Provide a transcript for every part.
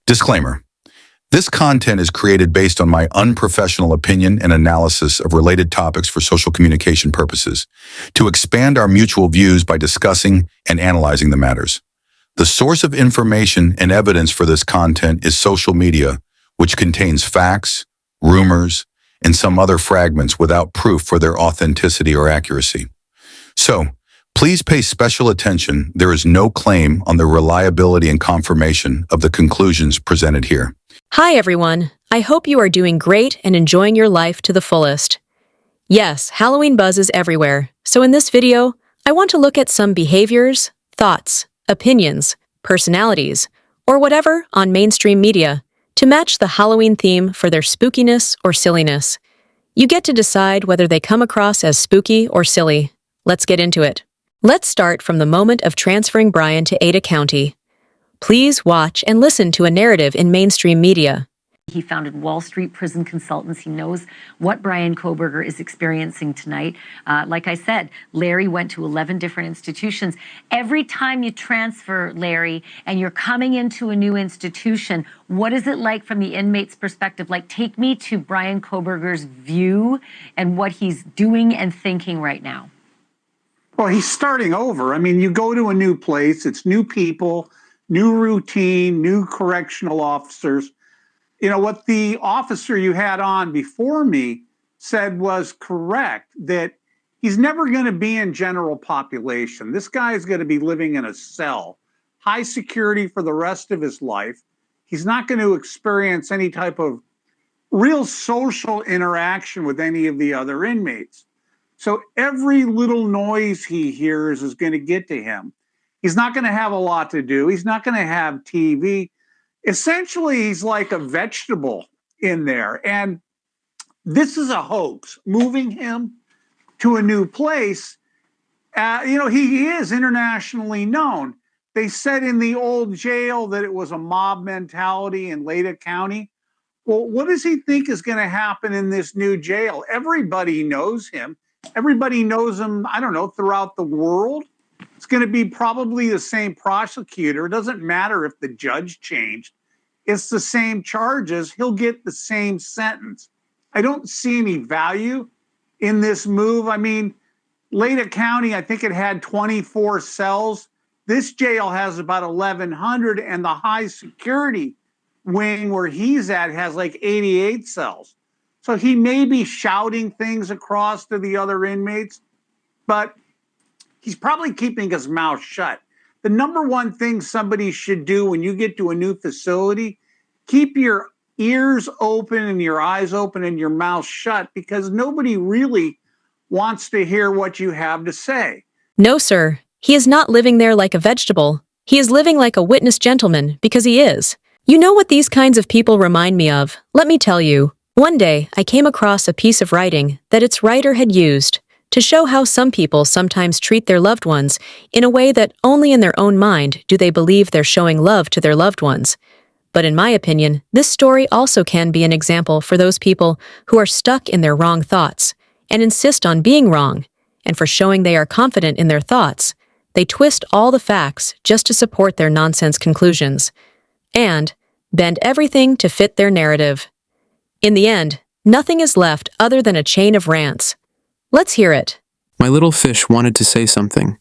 Disclaimer. This content is created based on my unprofessional opinion and analysis of related topics for social communication purposes, to expand our mutual views by discussing and analyzing the matters. The source of information and evidence for this content is social media, which contains facts, rumors, and some other fragments without proof for their authenticity or accuracy. So, please pay special attention. There is no claim on the reliability and confirmation of the conclusions presented here. Hi everyone, I hope you are doing great and enjoying your life to the fullest. Yes, Halloween buzz is everywhere, so in this video, I want to look at some behaviors, thoughts, opinions, personalities, or whatever on mainstream media to match the Halloween theme for their spookiness or silliness. You get to decide whether they come across as spooky or silly. Let's get into it. Let's start from the moment of transferring Brian to Ada County. Please watch and listen to a narrative in mainstream media. He founded Wall Street Prison Consultants. He knows what Bryan Kohberger is experiencing tonight. Like I said, Larry went to 11 different institutions. Every time you transfer, Larry, and you're coming into a new institution, what is it like from the inmate's perspective? Like, take me to Bryan Kohberger's view and what he's doing and thinking right now. Well, he's starting over. I mean, you go to a new place, it's new people, new routine, new correctional officers. You know, what the officer you had on before me said was correct, that he's never going to be in general population. This guy is going to be living in a cell, high security for the rest of his life. He's not going to experience any type of real social interaction with any of the other inmates. So every little noise he hears is going to get to him. He's not going to have a lot to do. He's not going to have TV. Essentially, he's like a vegetable in there. And this is a hoax. Moving him to a new place, he is internationally known. They said in the old jail that it was a mob mentality in Leda County. Well, what does he think is going to happen in this new jail? Everybody knows him. Everybody knows him, I don't know, throughout the world. It's going to be probably the same prosecutor. It doesn't matter if the judge changed. It's the same charges. He'll get the same sentence. I don't see any value in this move. I mean, Leda County, I think it had 24 cells. This jail has about 1,100, and the high security wing where he's at has like 88 cells. So he may be shouting things across to the other inmates, but he's probably keeping his mouth shut. The number one thing somebody should do when you get to a new facility, keep your ears open and your eyes open and your mouth shut, because nobody really wants to hear what you have to say. No, sir. He is not living there like a vegetable. He is living like a witness gentleman, because he is. You know what these kinds of people remind me of? Let me tell you. One day, I came across a piece of writing that its writer had used to show how some people sometimes treat their loved ones in a way that only in their own mind do they believe they're showing love to their loved ones. But in my opinion, this story also can be an example for those people who are stuck in their wrong thoughts and insist on being wrong, and for showing they are confident in their thoughts, they twist all the facts just to support their nonsense conclusions, and bend everything to fit their narrative. In the end, nothing is left other than a chain of rants. Let's hear it. My little fish wanted to say something,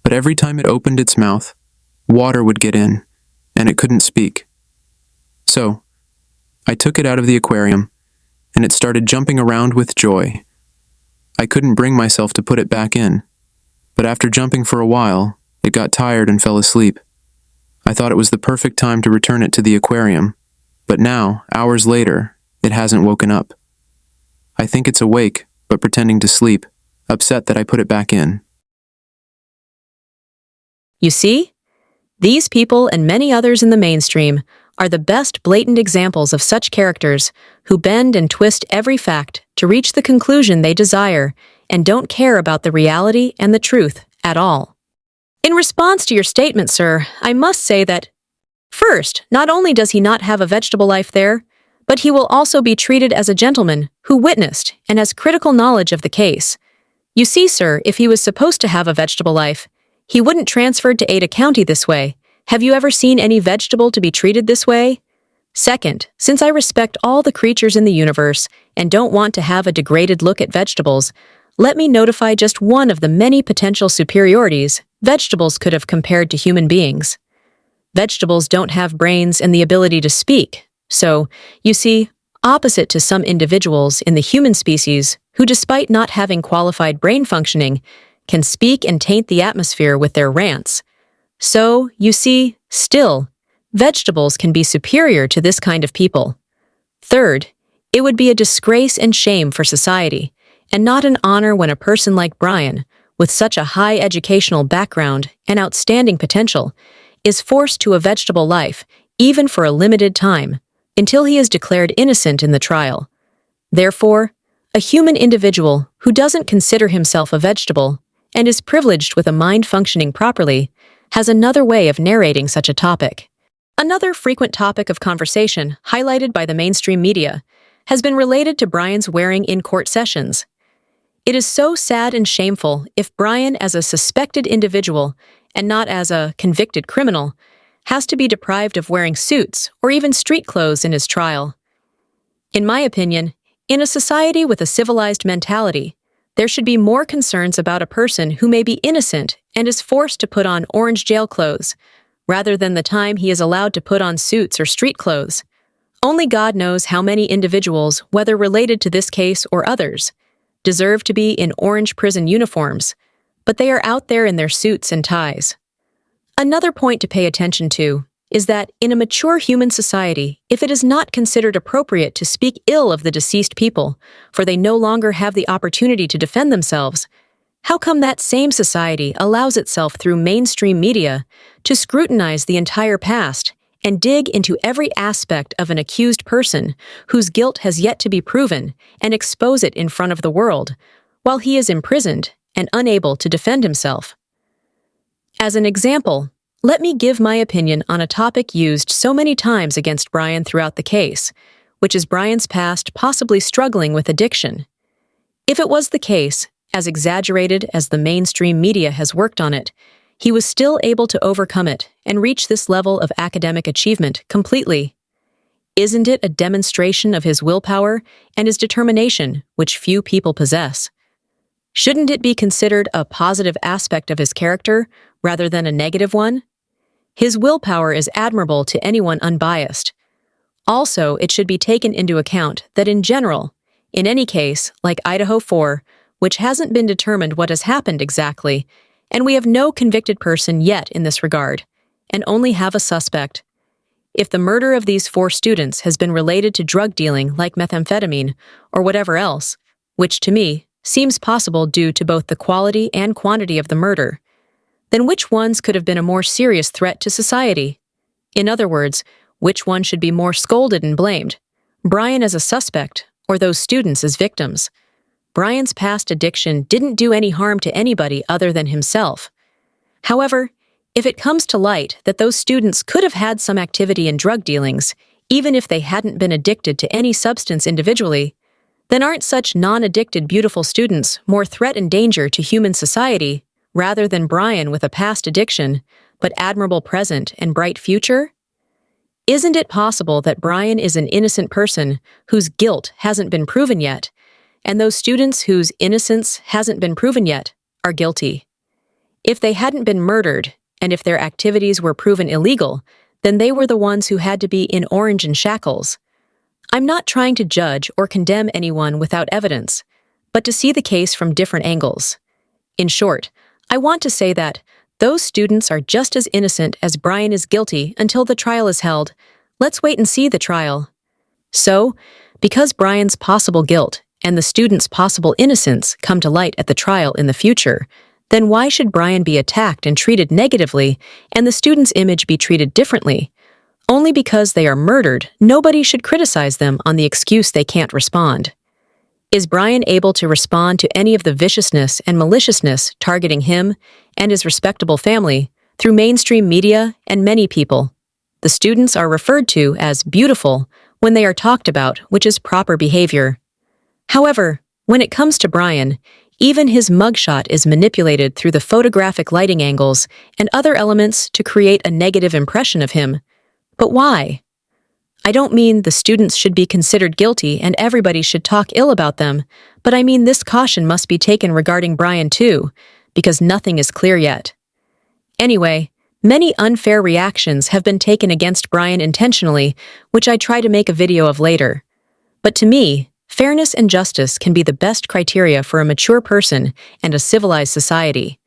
but every time it opened its mouth, water would get in, and it couldn't speak. So, I took it out of the aquarium, and it started jumping around with joy. I couldn't bring myself to put it back in, but after jumping for a while, it got tired and fell asleep. I thought it was the perfect time to return it to the aquarium, but now, hours later, it hasn't woken up. I think it's awake, but pretending to sleep, upset that I put it back in. You see? These people and many others in the mainstream are the best blatant examples of such characters who bend and twist every fact to reach the conclusion they desire and don't care about the reality and the truth at all. In response to your statement, sir, I must say that, first, not only does he not have a vegetable life there, but he will also be treated as a gentleman who witnessed and has critical knowledge of the case. You see, sir, if he was supposed to have a vegetable life, he wouldn't transfer to Ada County this way. Have you ever seen any vegetable to be treated this way? Second, since I respect all the creatures in the universe and don't want to have a degraded look at vegetables, let me notify just one of the many potential superiorities vegetables could have compared to human beings. Vegetables don't have brains and the ability to speak, so, you see, opposite to some individuals in the human species who, despite not having qualified brain functioning, can speak and taint the atmosphere with their rants. So, you see, still, vegetables can be superior to this kind of people. Third, it would be a disgrace and shame for society, and not an honor when a person like Brian, with such a high educational background and outstanding potential, is forced to a vegetable life, even for a limited time, until he is declared innocent in the trial. Therefore, a human individual who doesn't consider himself a vegetable and is privileged with a mind functioning properly has another way of narrating such a topic. Another frequent topic of conversation, highlighted by the mainstream media, has been related to Brian's wearing in court sessions. It is so sad and shameful if Brian, as a suspected individual, and not as a convicted criminal, has to be deprived of wearing suits or even street clothes in his trial. In my opinion, in a society with a civilized mentality, there should be more concerns about a person who may be innocent and is forced to put on orange jail clothes, rather than the time he is allowed to put on suits or street clothes. Only God knows how many individuals, whether related to this case or others, deserve to be in orange prison uniforms, but they are out there in their suits and ties. Another point to pay attention to is that in a mature human society, if it is not considered appropriate to speak ill of the deceased people, for they no longer have the opportunity to defend themselves, how come that same society allows itself through mainstream media to scrutinize the entire past and dig into every aspect of an accused person whose guilt has yet to be proven and expose it in front of the world, while he is imprisoned and unable to defend himself? As an example, let me give my opinion on a topic used so many times against Brian throughout the case, which is Brian's past possibly struggling with addiction. If it was the case, as exaggerated as the mainstream media has worked on it, he was still able to overcome it and reach this level of academic achievement completely. Isn't it a demonstration of his willpower and his determination, which few people possess? Shouldn't it be considered a positive aspect of his character rather than a negative one? His willpower is admirable to anyone unbiased. Also, it should be taken into account that in general, in any case, like Idaho 4, which hasn't been determined what has happened exactly, and we have no convicted person yet in this regard, and only have a suspect. If the murder of these 4 students has been related to drug dealing like methamphetamine or whatever else, which to me seems possible due to both the quality and quantity of the murder, then which ones could have been a more serious threat to society? In other words, which one should be more scolded and blamed? Brian as a suspect, or those students as victims? Brian's past addiction didn't do any harm to anybody other than himself. However, if it comes to light that those students could have had some activity in drug dealings, even if they hadn't been addicted to any substance individually, then aren't such non-addicted beautiful students more threat and danger to human society rather than Brian with a past addiction, but admirable present and bright future? Isn't it possible that Brian is an innocent person whose guilt hasn't been proven yet, and those students whose innocence hasn't been proven yet are guilty? If they hadn't been murdered, and if their activities were proven illegal, then they were the ones who had to be in orange and shackles. I'm not trying to judge or condemn anyone without evidence, but to see the case from different angles. In short, I want to say that those students are just as innocent as Brian is guilty until the trial is held. Let's wait and see the trial. So, because Brian's possible guilt and the students' possible innocence come to light at the trial in the future, then why should Brian be attacked and treated negatively and the students' image be treated differently? Only because they are murdered, nobody should criticize them on the excuse they can't respond. Is Brian able to respond to any of the viciousness and maliciousness targeting him and his respectable family through mainstream media and many people? The students are referred to as beautiful when they are talked about, which is proper behavior. However, when it comes to Brian, even his mugshot is manipulated through the photographic lighting angles and other elements to create a negative impression of him. But why? I don't mean the students should be considered guilty and everybody should talk ill about them, but I mean this caution must be taken regarding Brian too, because nothing is clear yet. Anyway, many unfair reactions have been taken against Brian intentionally, which I try to make a video of later. But to me, fairness and justice can be the best criteria for a mature person and a civilized society.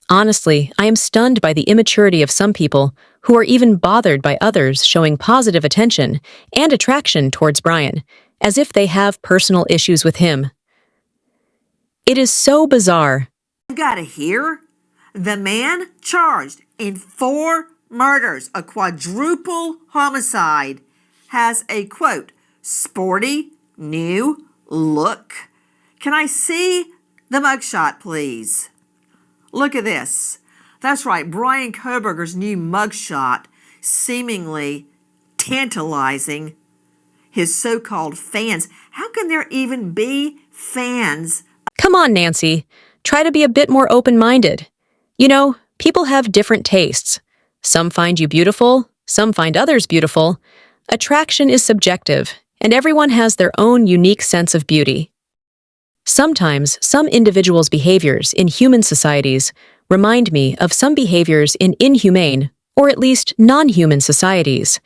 Honestly, I am stunned by the immaturity of some people who are even bothered by others showing positive attention and attraction towards Brian, as if they have personal issues with him. It is so bizarre. You gotta hear? The man charged in 4 murders, a quadruple homicide, has a, quote, sporty new look. Can I see the mugshot, please? Look at this. That's right, Bryan Kohberger's new mugshot, seemingly tantalizing his so-called fans. How can there even be fans? Come on, Nancy. Try to be a bit more open-minded. You know, people have different tastes. Some find you beautiful, some find others beautiful. Attraction is subjective, and everyone has their own unique sense of beauty. Sometimes, some individuals' behaviors in human societies remind me of some behaviors in inhumane, or at least non-human societies.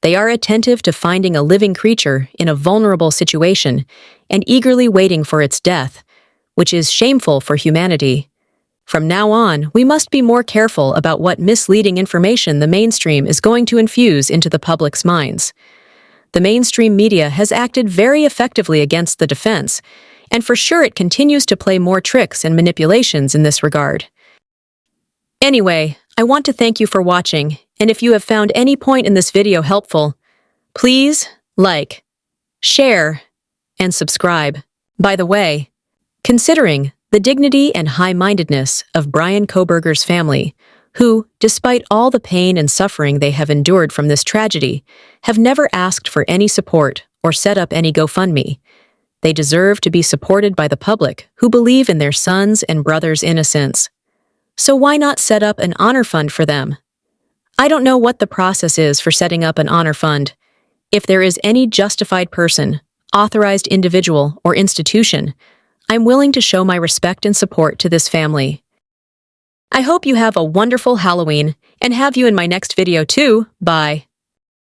They are attentive to finding a living creature in a vulnerable situation and eagerly waiting for its death, which is shameful for humanity. From now on, we must be more careful about what misleading information the mainstream is going to infuse into the public's minds. The mainstream media has acted very effectively against the defense, and for sure it continues to play more tricks and manipulations in this regard. Anyway, I want to thank you for watching, and if you have found any point in this video helpful, please like, share, and subscribe. By the way, considering the dignity and high-mindedness of Bryan Kohberger's family, who, despite all the pain and suffering they have endured from this tragedy, have never asked for any support or set up any GoFundMe, they deserve to be supported by the public who believe in their sons' and brothers' innocence. So why not set up an honor fund for them? I don't know what the process is for setting up an honor fund. If there is any justified person, authorized individual, or institution, I'm willing to show my respect and support to this family. I hope you have a wonderful Halloween and have you in my next video too. Bye.